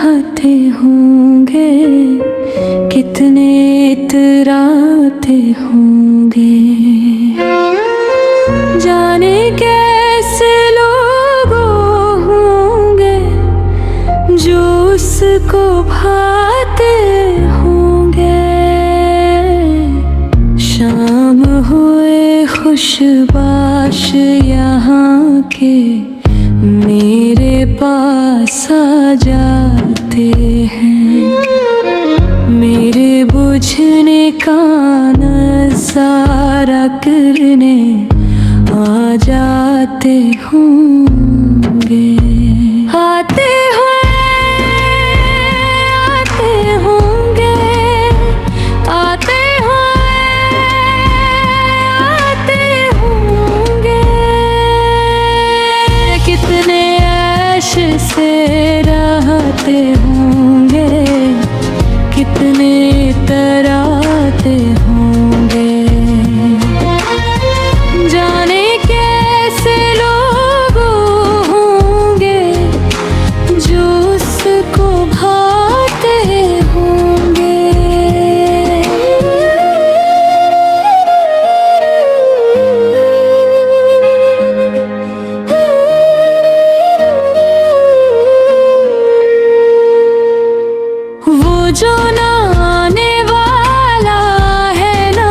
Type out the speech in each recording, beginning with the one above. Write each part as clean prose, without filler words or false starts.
राहते होंगे, कितने इतराते होंगे। जाने कैसे लोग होंगे जो उसको भाते होंगे। शाम हुए खुशबाश यहाँ के मेरे पास आ जाते हैं। मेरे बुझने का नज़ारा करने आ जाते होंगे। आते होंगे, आते होंगे। कितने ऐश से रहते होंगे, कितने तराते होंगे। जाने कैसे लोग होंगे जो उसको भाते होंगे। वो जो ना आने वाला है ना,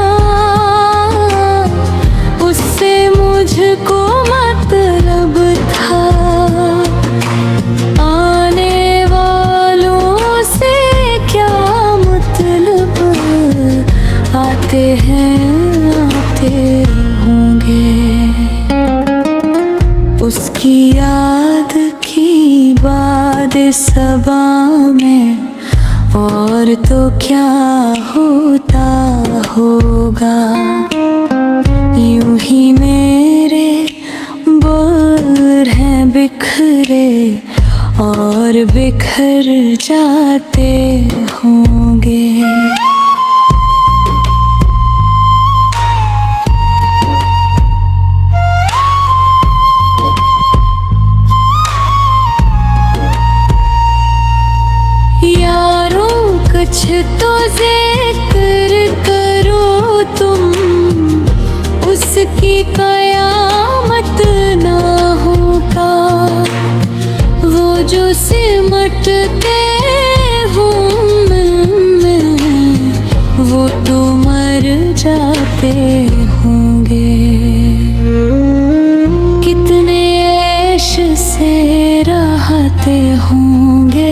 उससे मुझको मतलब था। आने वालों से क्या मतलब, आते हैं आते होंगे। उसकी याद की बात सबा में और तो क्या होता होगा। यूं ही मेरे बोल हैं बिखरे और बिखर जाते होंगे। यारों कुछ तो जिक्र करो तुम, उसकी कयामत ना होगा। वो जो सिमटते हों में, वो तो मर जाते होंगे। कितने ऐश से रहते होंगे,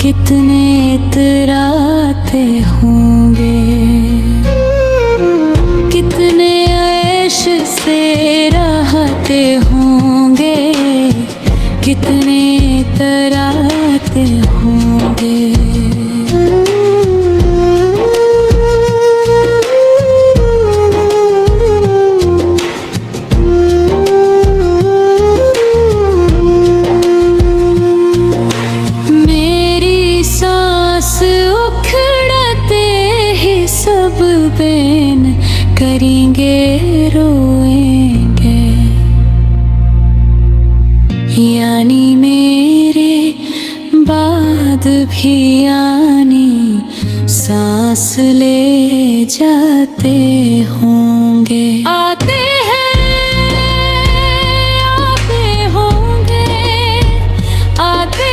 कितने इतराते होंगे। कितने ऐश से रहते होंगे, कितने इतराते होंगे। उखड़ते ही सब बैन करेंगे, रोएंगे। यानी मेरे बाद भी यानी सांस ले जाते होंगे। आते होंगे, आते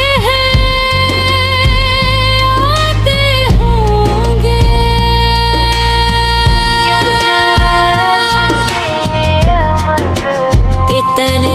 इतने